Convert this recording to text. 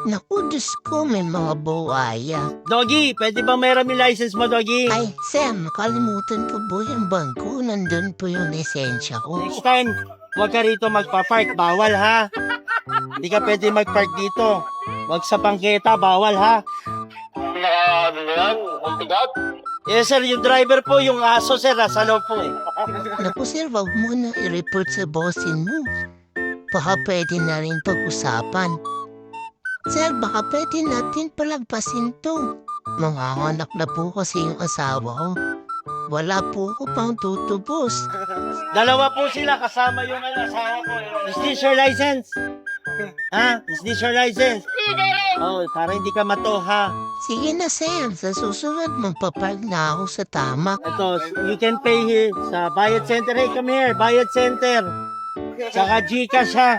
Naku, Diyos ko, may mga buwaya. Doggy, pwede bang meron yung license mo, Doggy? Ay, Sam, nakalimutan ko po yung bangko. Nandun po yung lisensya ko. Next time, huwag ka rito magpa-park. Bawal, ha? Hindi ka pwede mag-park dito. Huwag sa bangketa, bawal, ha? Yes, sir. Yung driver po, yung aso, sir. Nasa loob po, eh. Naku, sir, wag mo na i-report sa bossin mo. Baka pwede na rin pag-usapan. Sir, baka pwede natin palagpasin to. Manganganak na po kasi yung asawa ko. Wala po ko pang tutubos. Dalawa po sila kasama yung asawa ko. Is this your license? Ha? Is this your license? Oh, para hindi ka matoha. Sige na, sir. Sa susunod, magpapark na ako sa tama. Ito, you can pay here sa Bayad Center. Hey, come here, Bayad Center. Saka Gcash, ha?